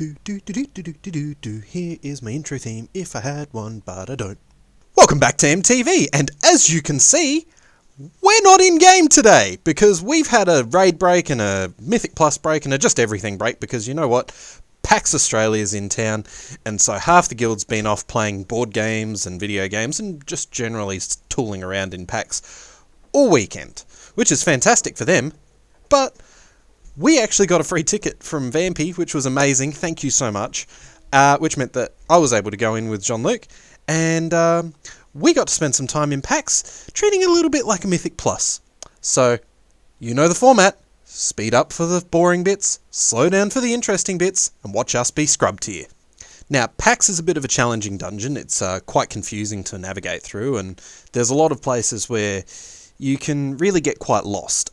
Here is my intro theme, if I had one, but I don't. Welcome back to MTV, and as you can see, we're not in game today, because we've had a raid break and a Mythic Plus break and a just everything break, because you know what? PAX Australia is in town, and so half the guild's been off playing board games and video games and just generally tooling around in PAX all weekend, which is fantastic for them, but we actually got a free ticket from Vampy, which was amazing, thank you so much, which meant that I was able to go in with Jean-Luc, and we got to spend some time in PAX, treating it a little bit like a Mythic Plus. So, you know the format. Speed up for the boring bits, slow down for the interesting bits, and watch us be scrubbed here. Now, PAX is a bit of a challenging dungeon. It's quite confusing to navigate through, and there's a lot of places where you can really get quite lost.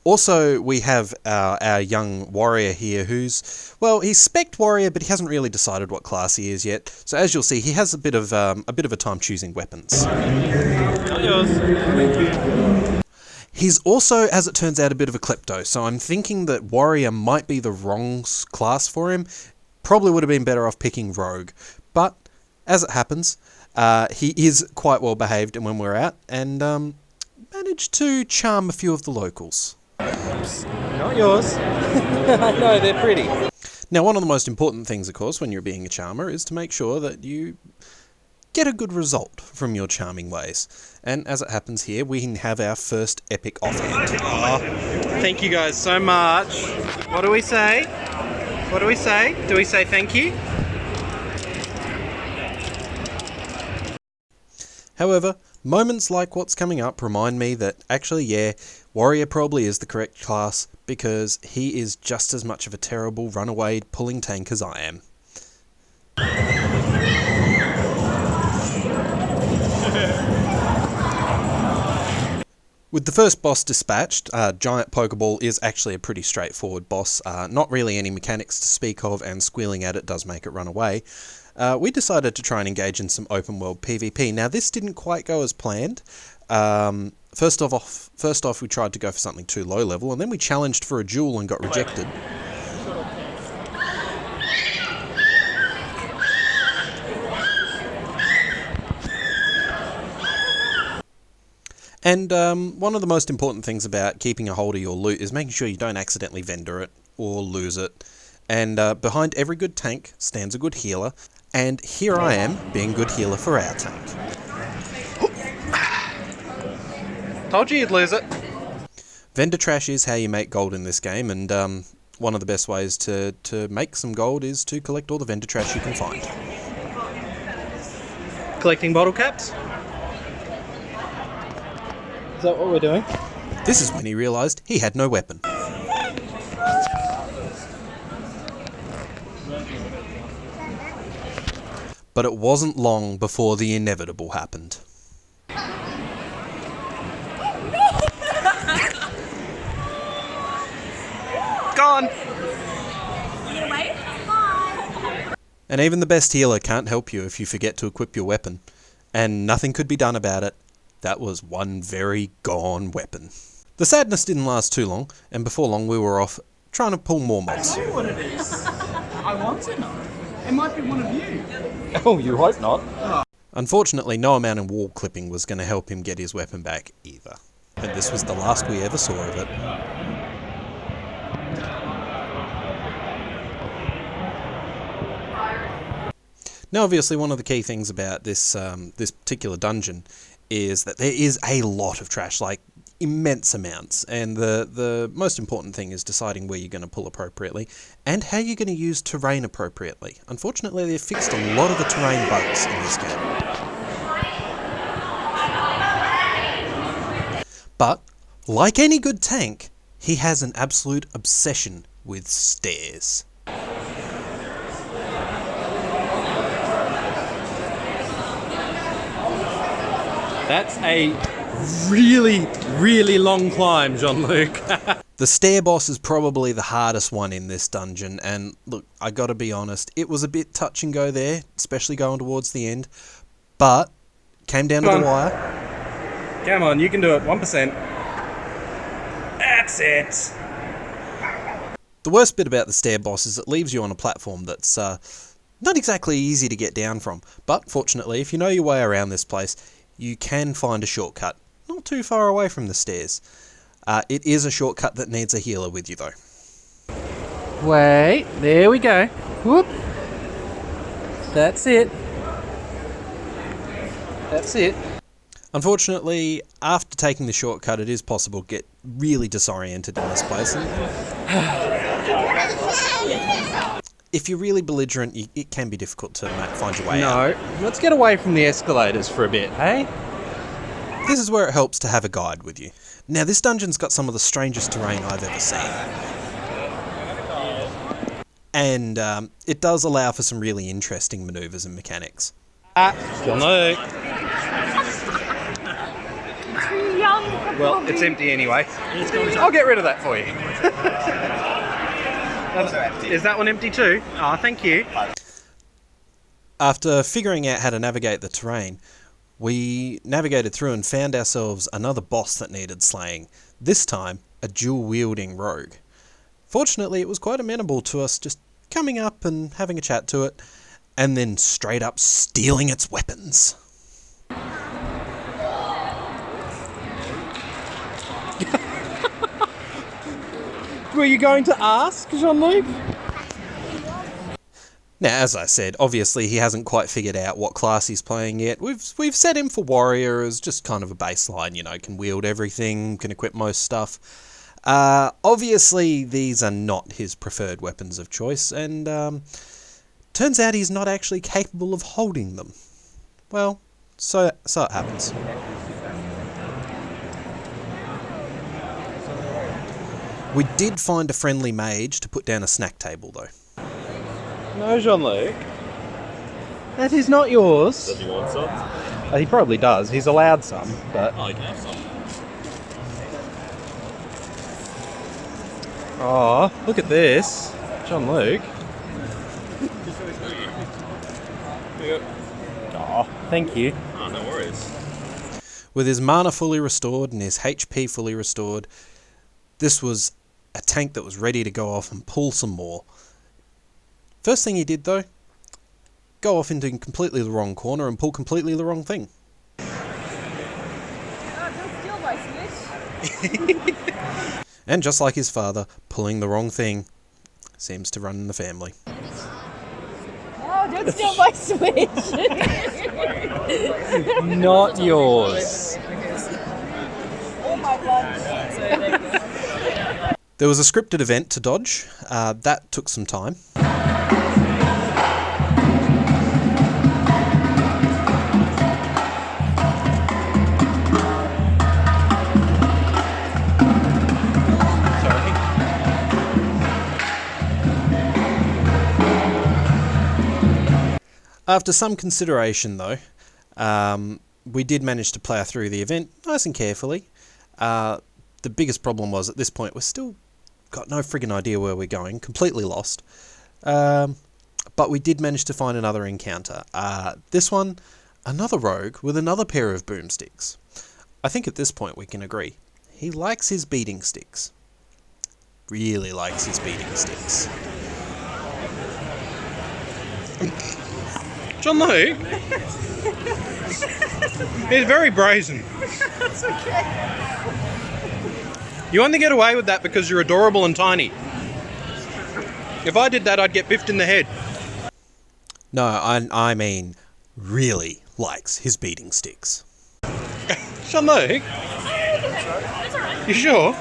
Also, we have our young warrior here who's, well, he's spec warrior, but he hasn't really decided what class he is yet. So as you'll see, he has a bit of a time choosing weapons. Not yours. He's also, as it turns out, a bit of a klepto, so I'm thinking that warrior might be the wrong class for him. Probably would have been better off picking rogue, but as it happens, he is quite well behaved and when we're out, and managed to charm a few of the locals. Not yours. No, they're pretty. Now, one of the most important things, of course, when you're being a charmer is to make sure that you get a good result from your charming ways. And as it happens here, we have our first epic offhand. Oh, thank you guys so much. What do we say? What do we say? Do we say thank you? However, moments like what's coming up remind me that actually, yeah, warrior probably is the correct class because he is just as much of a terrible runaway pulling tank as I am. With the first boss dispatched, Giant Pokeball is actually a pretty straightforward boss, not really any mechanics to speak of, and squealing at it does make it run away. We decided to try and engage in some open world PvP. Now this didn't quite go as planned. First off we tried to go for something too low level, and then we challenged for a duel and got rejected. And one of the most important things about keeping a hold of your loot is making sure you don't accidentally vendor it or lose it. And behind every good tank stands a good healer, and here I am being good healer for our tank. Told you you'd lose it. Vendor trash is how you make gold in this game, and one of the best ways to make some gold is to collect all the vendor trash you can find. Collecting bottle caps? Is that what we're doing? This is when he realised he had no weapon. But it wasn't long before the inevitable happened. Gone! And even the best healer can't help you if you forget to equip your weapon. And nothing could be done about it. That was one very gone weapon. The sadness didn't last too long, and before long we were off trying to pull more mobs. I know what it is. I want to know. It might be one of you. Oh, you hope not. Unfortunately, no amount of wall clipping was going to help him get his weapon back either. And this was the last we ever saw of it. Now, obviously, one of the key things about this this particular dungeon is that there is a lot of trash, like immense amounts, and the most important thing is deciding where you're going to pull appropriately and how you're going to use terrain appropriately. Unfortunately, they've fixed a lot of the terrain bugs in this game. But, like any good tank, he has an absolute obsession with stairs. That's a really, really long climb, Jean-Luc. The stair boss is probably the hardest one in this dungeon, and look, I gotta be honest, it was a bit touch and go there, especially going towards the end, but came down to the wire. Come on, you can do it, 1%. That's it. The worst bit about the stair boss is it leaves you on a platform that's not exactly easy to get down from, but fortunately, if you know your way around this place, you can find a shortcut, not too far away from the stairs. It is a shortcut that needs a healer with you though. Wait, there we go. Whoop. That's it. That's it. Unfortunately, after taking the shortcut, it is possible to get really disoriented in this place. If you're really belligerent, it can be difficult to find your way out. No, let's get away from the escalators for a bit, hey? This is where it helps to have a guide with you. Now, this dungeon's got some of the strangest terrain I've ever seen. And it does allow for some really interesting manoeuvres and mechanics. Still no. Well, it's empty anyway. I'll get rid of that for you. Is that one empty too? Oh, thank you. After figuring out how to navigate the terrain, we navigated through and found ourselves another boss that needed slaying. This time, a dual-wielding rogue. Fortunately, it was quite amenable to us just coming up and having a chat to it, and then straight up stealing its weapons. Were you going to ask, Jean-Luc? Now, as I said, obviously he hasn't quite figured out what class he's playing yet. We've set him for warrior as just kind of a baseline, you know, can wield everything, can equip most stuff. Obviously, these are not his preferred weapons of choice, and turns out he's not actually capable of holding them. Well, so it happens. We did find a friendly mage to put down a snack table, though. No, Jean-Luc. That is not yours. Does he want some? He probably does. He's allowed some, but... Oh, you can have some. Oh, look at this. Jean-Luc. Oh, thank you. Oh, no worries. With his mana fully restored and his HP fully restored, this was a tank that was ready to go off and pull some more. First thing he did though, go off into completely the wrong corner and pull completely the wrong thing. And just like his father, pulling the wrong thing seems to run in the family. Oh, don't steal my Switch! Not yours. Oh my god. There was a scripted event to dodge. That took some time. After some consideration, though, we did manage to plough through the event nice and carefully. The biggest problem was at this point we're still got no friggin' idea where we're going, completely lost. But we did manage to find another encounter. This one, another rogue with another pair of boomsticks. I think at this point we can agree. He likes his beating sticks. Really likes his beating sticks. Jean-Luc? He's very brazen. That's okay. You only get away with that because you're adorable and tiny. If I did that, I'd get biffed in the head. No, I mean, really likes his beating sticks. Jean-Luc? You sure?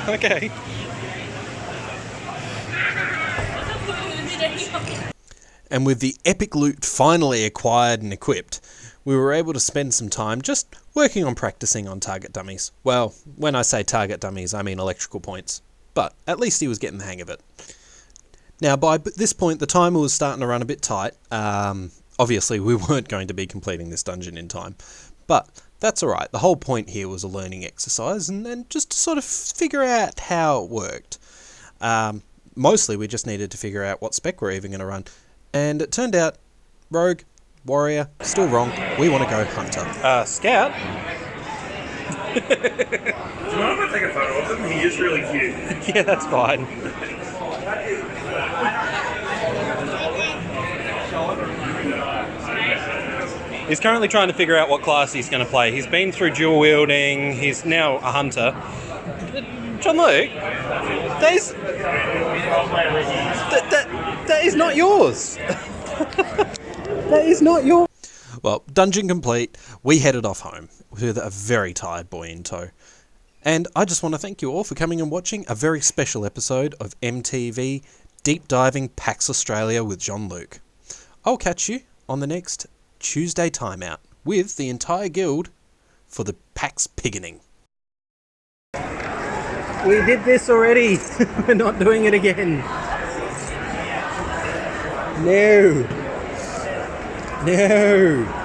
Okay. And with the epic loot finally acquired and equipped, we were able to spend some time just working on practicing on target dummies. Well, when I say target dummies, I mean electrical points. But at least he was getting the hang of it. Now, by this point, the timer was starting to run a bit tight. Obviously, we weren't going to be completing this dungeon in time. But that's alright. The whole point here was a learning exercise and just to sort of figure out how it worked. Mostly, we just needed to figure out what spec we're even going to run. And it turned out, rogue, warrior, still wrong. We want to go hunter. Scout? Do you mind if I take a photo of him? He is really cute. Yeah, that's fine. He's currently trying to figure out what class he's going to play. He's been through dual wielding. He's now a hunter. John Luke, that is not yours. That is not yours. Well, dungeon complete. We headed off home with a very tired boy in tow. And I just want to thank you all for coming and watching a very special episode of MTV Deep Diving PAX Australia with John Luke. I'll catch you on the next Tuesday timeout with the entire guild for the PAX Piggening. We did this already. We're not doing it again. No. No.